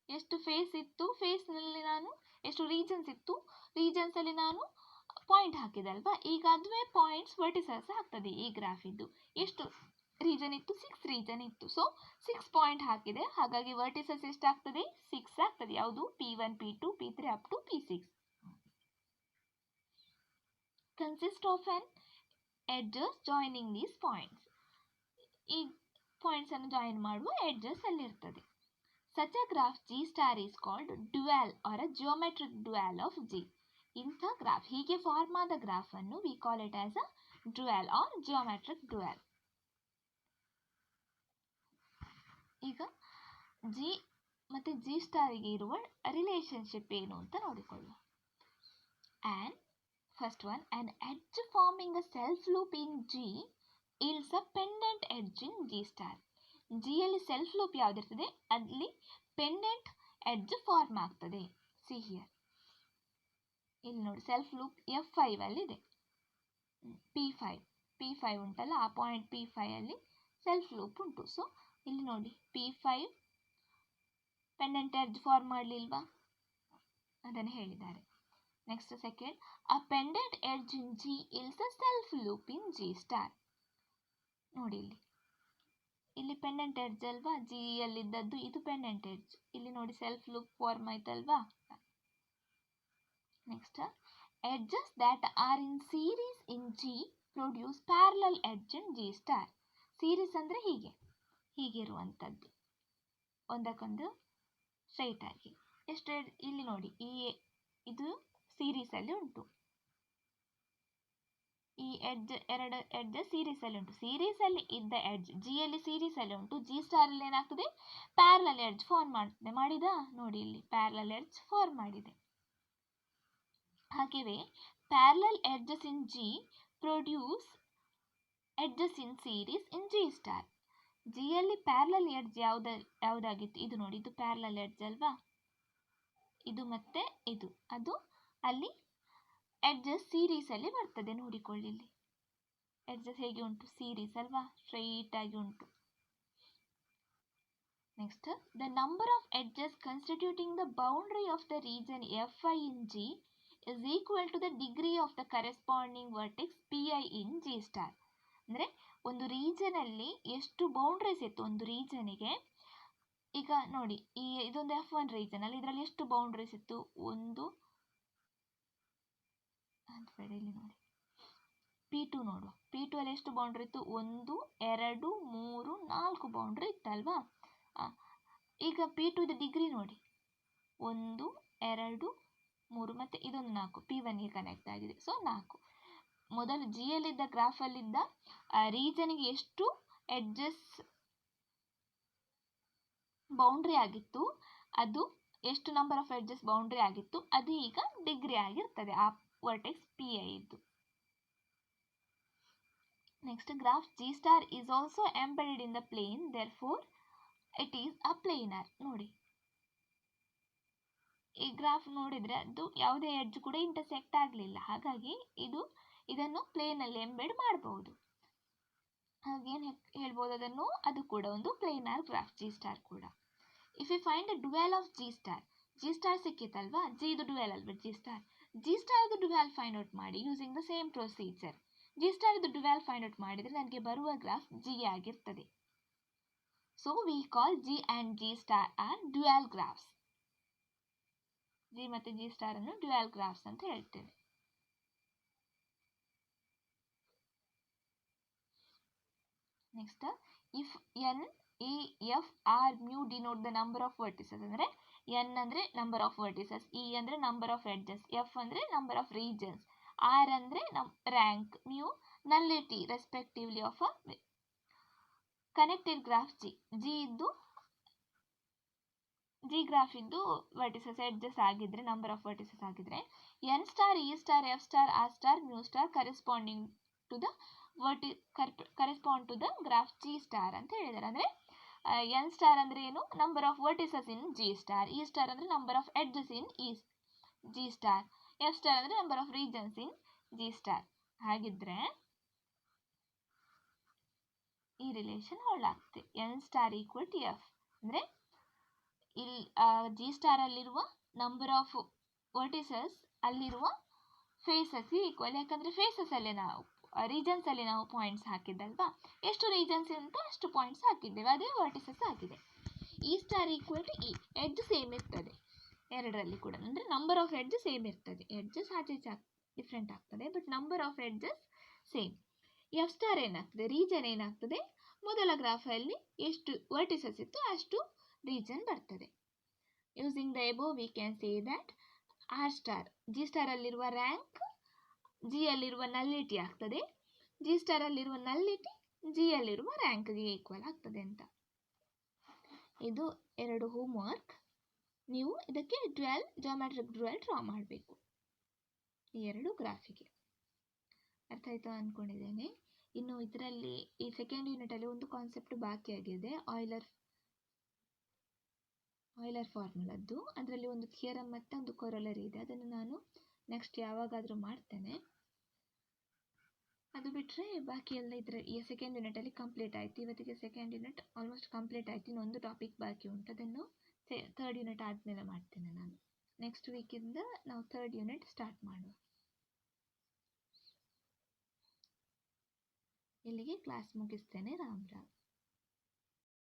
ಎಷ್ಟು ಫೇಸ್ ಇತ್ತು, ಫೇಸ್ನಲ್ಲಿ ನಾನು ಎಷ್ಟು ರೀಜನ್ಸ್ ಇತ್ತು, ರೀಜನ್ಸಲ್ಲಿ ನಾನು ಪಾಯಿಂಟ್ ಹಾಕಿದೆ ಅಲ್ವಾ. ಈಗ ಅದುವೇ ಪಾಯಿಂಟ್ಸ್ ವರ್ಟಿಸಸ್ ಆಗ್ತದೆ ಈ ಗ್ರಾಫ್. ಇದ್ದು ಎಷ್ಟು ರೀಜನ್ ಇತ್ತು, 6 ರೀಜನ್ ಇತ್ತು. ಸೊ 6 ಪಾಯಿಂಟ್ ಹಾಕಿದೆ, ಹಾಗಾಗಿ ವರ್ಟಿಸಸ್ ಎಷ್ಟಾಗ್ತದೆ, 6 ಆಗ್ತದೆ. ಯಾವುದು, P1, P2, P3 up to P6. Consist of an edges joining these points. ಈ ಪಾಯಿಂಟ್ಸ್ ಅನ್ನು ಜಾಯಿನ್ ಮಾಡುವ ಎಡ್ಜಸ್ ಅಲ್ಲಿ ಇರ್ತದೆ. Such a graph G star is called dual or a geometric dual of G. ಇಂಥ graph, ಹೀಗೆ form ಆದ graph ಅನ್ನು we call it as a dual or geometric dual. ಈಗ G ಮತ್ತು G ಸ್ಟಾರಿಗೆ ಇರುವ ರಿಲೇಶನ್ಶಿಪ್ ಏನು ಅಂತ ನೋಡಿಕೊಳ್ಳುವ. And first one, an edge forming a self loop in G eels a pendant edge in G star. G ಅಲ್ಲಿ self loop ಯಾವುದಿರ್ತದೆ, ಅಲ್ಲಿ pendant edge form ಆಗ್ತದೆ. ಸಿ ಹಿಯರ್, ಇಲ್ಲಿ ನೋಡಿ, ಸೆಲ್ಫ್ ಲೂಪ್ F5 ಅಲ್ಲಿ ಇದೆ. P5 ಉಂಟಲ್ಲ, ಆ ಪಾಯಿಂಟ್ P5 ಅಲ್ಲಿ ಸೆಲ್ಫ್ ಲೂಪ್ ಉಂಟು. ಸೊ ಇಲ್ಲಿ ನೋಡಿ, P5 ಪೆಂಡೆಂಟ್ ಎಡ್ಜ್ ಫಾರ್ಮ್ ಮಾಡಲಿಲ್ವಾ, ಅದನ್ನು ಹೇಳಿದ್ದಾರೆ. Next second, a pendant edge in G yields a self loop in G star. ನೋಡಿ ಇಲ್ಲಿ ಪೆಂಡೆಂಟ್ ಎಡ್ಜ್ ಅಲ್ವಾ, G ಅಲ್ಲಿದ್ದದ್ದು, ಇದು ಪೆಂಡೆಂಟ್ ಎಡ್ಜ್. ಇಲ್ಲಿ ನೋಡಿ ಸೆಲ್ಫ್ ಲೂಪ್ ಫಾರ್ಮ್ ಆಯ್ತಲ್ವಾ. Next, edges that are in series in G produce parallel edge in G star. Series ಅಂದರೆ ಹೀಗಿರುವಂಥದ್ದು, ಒಂದಕ್ಕೊಂದು ಸ್ಟ್ರೈಟ್ ಆಗಿ. ಎಷ್ಟು ಇಲ್ಲಿ ನೋಡಿ, ಇದು ಸೀರೀಸಲ್ಲಿ ಉಂಟು. ಈ ಎಡ್ಜ್, ಎರಡು ಎಡ್ಜ್ ಸೀರೀಸಲ್ಲಿ ಉಂಟು. ಸೀರೀಸಲ್ಲಿ ಇದ್ದ ಎಡ್ಜ್ G ಅಲ್ಲಿ ಸೀರೀಸಲ್ಲಿ ಉಂಟು. G ಸ್ಟಾರಲ್ಲಿ ಏನಾಗ್ತದೆ, ಪ್ಯಾರಲಲ್ ಎಡ್ಜ್ ಫಾರ್ಮ್ ಮಾಡ್ತದೆ. ಮಾಡಿದಾ ನೋಡಿ, ಇಲ್ಲಿ ಪ್ಯಾರಲಲ್ ಎಡ್ಜ್ ಫಾರ್ಮ್ ಮಾಡಿದೆ. ಹಾಗೆಯೇ parallel edges in G produce edges in series in G star. G ಅಲ್ಲಿ ಪ್ಯಾರಲಲ್ ಎಡ್ಜ್ ಯಾವುದಾಗಿತ್ತು, ಇದು ನೋಡಿ, ಇದು ಪ್ಯಾರಲಲ್ ಎಡ್ಜ್ ಅಲ್ವಾ, ಇದು ಮತ್ತೆ ಇದು, ಅದು ಅಲ್ಲಿ ಎಡ್ಜಸ್ ಸೀರೀಸ್ ಅಲ್ಲಿ ಬರ್ತದೆ. ನೋಡಿಕೊಳ್ಳಿ, ಇಲ್ಲಿ ಎಡ್ಜಸ್ ಹೇಗೆ ಉಂಟು, ಸೀರೀಸ್ ಅಲ್ವಾ, ಸ್ಟ್ರೈಟ್ ಆಗಿ ಉಂಟು. Next, the number of edges constituting the boundary of the region Fi in G is equal to the degree of the corresponding vertex pi in G star. ಅಂದರೆ ಒಂದು ರೀಜನಲ್ಲಿ ಎಷ್ಟು ಬೌಂಡ್ರೀಸ್ ಇತ್ತು ಒಂದು ರೀಜನಿಗೆ. ಈಗ ನೋಡಿ, ಇದೊಂದು F1 ರೀಜನ್ ಅಲ್ಲಿ, ಇದರಲ್ಲಿ ಎಷ್ಟು ಬೌಂಡ್ರೀಸ್ ಇತ್ತು? ಒಂದು ನೋಡಿ P2 ನೋಡುವ. P2 ಅಲ್ಲಿ ಎಷ್ಟು ಬೌಂಡ್ರಿ ಇತ್ತು? 1 2 3 4 ಬೌಂಡ್ರಿ ಇತ್ತಲ್ವಾ? ಈಗ P2 ಡಿಗ್ರಿ ನೋಡಿ, 1 2 3 ಮತ್ತೆ ಇದೊಂದು 4, P1ಗೆ ಕನೆಕ್ಟ್ ಆಗಿದೆ. ಸೊ 4. ಮೊದಲು G ಯಲ್ಲಿದ್ದ ಗ್ರಾಫಲ್ಲಿದ್ದ ರೀಜನ್ಗೆ ಎಷ್ಟು ಎಡ್ಜಸ್ ಬೌಂಡ್ರಿ ಆಗಿತ್ತು, ಅದು ಎಷ್ಟು ನಂಬರ್ ಆಫ್ ಎಡ್ಜಸ್ ಬೌಂಡ್ರಿ ಆಗಿತ್ತು, ಅದು ಈಗ ಡಿಗ್ರಿ ಆಗಿರ್ತದೆ ಆ ವರ್ಟೆಕ್ಸ್ ಪಿ ಐ ಇದ್ದು. Next, graph G star is also embedded in the plane, therefore it is a planar. ನೋಡಿ, ಈ ಗ್ರಾಫ್ ನೋಡಿದ್ರೆ ಅದು ಯಾವುದೇ ಎಡ್ಜ್ ಕೂಡ ಇಂಟರ್ಸೆಕ್ಟ್ ಆಗಲಿಲ್ಲ, ಹಾಗಾಗಿ ಇದನ್ನು ಪ್ಲೇನಲ್ಲಿ ಎಂಬೆಡ್ ಮಾಡಬಹುದು. ಹಾಗೇನು ಹೇಳ್ಬೋದು ಅದನ್ನು? ಅದು ಕೂಡ ಒಂದು ಪ್ಲೇನಾರ್ ಗ್ರಾಫ್ G star ಕೂಡ. If you find the dual of G star ಸಿಕ್ಕಿತ್ತಲ್ವಾ? G ಇದು ಡ್ಯುಯಲ್ ಅಲ್ವಾ G star ಇದು ಡ್ಯುಯಲ್ ಫೈಂಡ್ ಔಟ್ ಮಾಡಿ using the same procedure. G star ಇದು ಡ್ಯುಯಲ್ ಫೈಂಡ್ ಔಟ್ ಮಾಡಿದರೆ ನನಗೆ ಬರುವ ಗ್ರಾಫ್ G ಆಗಿರ್ತದೆ. So we call G and G star are dual graphs. G ಮತ್ತು G star ಅನ್ನು ಡ್ಯುಯಲ್ ಗ್ರಾಫ್ಸ್ ಅಂತ ಹೇಳ್ತೇವೆ. Next, if n e f r mu denote the number of vertices. ಅಂದರೆ n ಅಂದರೆ ನಂಬರ್ ಆಫ್ ವರ್ಟಿಸಸ್, e ಅಂದರೆ number of edges, f ಅಂದರೆ number of regions, r ಅಂದರೆ rank, mu nullity respectively of a connected graph G graph ಇದ್ದು vertices edges ಆಗಿದ್ರೆ, number of vertices ಆಗಿದ್ರೆ, n star e star f star r star mu star corresponding to the correspond to the graph G star ಅಂತ ಹೇಳಿದ್ದಾರೆ. ಅಂದರೆ n star ಅಂದರೆ ಏನು? Number of vertices in G star, e star ಅಂದರೆ number of edges in G star, f star ಅಂದರೆ number of regions in G star. ಹಾಗಿದ್ರೆ ಈ relation ಹೊಳ್ಳಾಗ್ತದೆ. n star equal to f ಅಂದರೆ ಇಲ್ಲಿ G star ಅಲ್ಲಿರುವ ನಂಬರ್ ಆಫ್ ವರ್ಟಿಸಸ್ ಅಲ್ಲಿರುವ faces equal. ಯಾಕಂದರೆ ಫೇಸಸ್ ಅಲ್ಲೇ ನಾವು ರೀಜನ್ಸ್ ಅಲ್ಲಿ ನಾವು ಪಾಯಿಂಟ್ಸ್ ಹಾಕಿದ್ದಲ್ವಾ? ಎಷ್ಟು ರೀಜನ್ಸ್ ಅಂತ ಅಷ್ಟು ಪಾಯಿಂಟ್ಸ್ ಹಾಕಿದ್ದೇವೆ, ಅದೇ ವರ್ಟಿಸಸ್ ಆಗಿದೆ. E star equal to E, edge same ಇರ್ತದೆ ಎರಡರಲ್ಲಿ ಕೂಡ. ಅಂದರೆ ನಂಬರ್ ಆಫ್ ಎಡ್ಜ್ ಸೇಮ್ ಇರ್ತದೆ, ಎಡ್ಜಸ್ ಆಚೆ ಡಿಫ್ರೆಂಟ್ ಆಗ್ತದೆ, but number of edges same. f star ಏನಾಗ್ತದೆ? ರೀಜನ್ ಏನಾಗ್ತದೆ? ಮೊದಲ ಗ್ರಾಫಲ್ಲಿ ಎಷ್ಟು ವರ್ಟಿಸಸ್ ಇತ್ತು ಅಷ್ಟು ರೀಜನ್ ಬರ್ತದೆ. Using the above we can say that r star G star ಅಲ್ಲಿರುವ ರ್ಯಾಂಕ್ G ಅಲ್ಲಿರುವ ನಲ್ಲಿಟಿ ಆಗ್ತದೆ, G ಸ್ಟಾರ್ ಅಲ್ಲಿರುವ ನಲ್ಲಿಟಿ G ಅಲ್ಲಿರುವ ರ್ಯಾಂಕ್ಗೆ ಈಕ್ವಲ್ ಆಗ್ತದೆ ಅಂತ. ಇದು 2 ಹೋಮ್ವರ್ಕ್. ನೀವು ಇದಕ್ಕೆ ಜಾಮೆಟ್ರಿಕ್ ಡ್ಯುಯಲ್ ಡ್ರಾ ಮಾಡಬೇಕು ಈ 2 ಗ್ರಾಫಿಗೆ. ಅರ್ಥ ಆಯ್ತಾ ಅಂದ್ಕೊಂಡಿದ್ದೇನೆ. ಇನ್ನು ಇದರಲ್ಲಿ ಈ ಸೆಕೆಂಡ್ ಯೂನಿಟಲ್ಲಿ ಒಂದು ಕಾನ್ಸೆಪ್ಟ್ ಬಾಕಿ ಆಗಿದೆ, ಆಯ್ಲರ್ ಫಾರ್ಮುಲಾದ್ದು. ಅದರಲ್ಲಿ ಒಂದು ಥಿಯರಮ್ ಮತ್ತು ಒಂದು ಕೊರೊಲರಿ ಇದೆ, ಅದನ್ನು ನಾನು ನೆಕ್ಸ್ಟ್ ಯಾವಾಗಾದರೂ ಮಾಡ್ತೇನೆ. ಅದು ಬಿಟ್ಟರೆ ಬಾಕಿ ಎಲ್ಲ ಈ ಸೆಕೆಂಡ್ ಯೂನಿಟಲ್ಲಿ ಕಂಪ್ಲೀಟ್ ಆಯಿತು. ಇವತ್ತಿಗೆ ಸೆಕೆಂಡ್ ಯೂನಿಟ್ ಆಲ್ಮೋಸ್ಟ್ ಕಂಪ್ಲೀಟ್ ಆಯಿತು. ಇನ್ನೊಂದು ಟಾಪಿಕ್ ಬಾಕಿ ಉಂಟು, ಅದನ್ನು ಥರ್ಡ್ ಯೂನಿಟ್ ಆದಮೇಲೆ ಮಾಡ್ತೇನೆ ನಾನು. ನೆಕ್ಸ್ಟ್ ವೀಕಿಂದ ನಾವು ಥರ್ಡ್ ಯೂನಿಟ್ ಸ್ಟಾರ್ಟ್ ಮಾಡುವ. ಇಲ್ಲಿಗೆ ಕ್ಲಾಸ್ ಮುಗಿಸ್ತೇನೆ. ರಾಮ್ ರಾಮ್.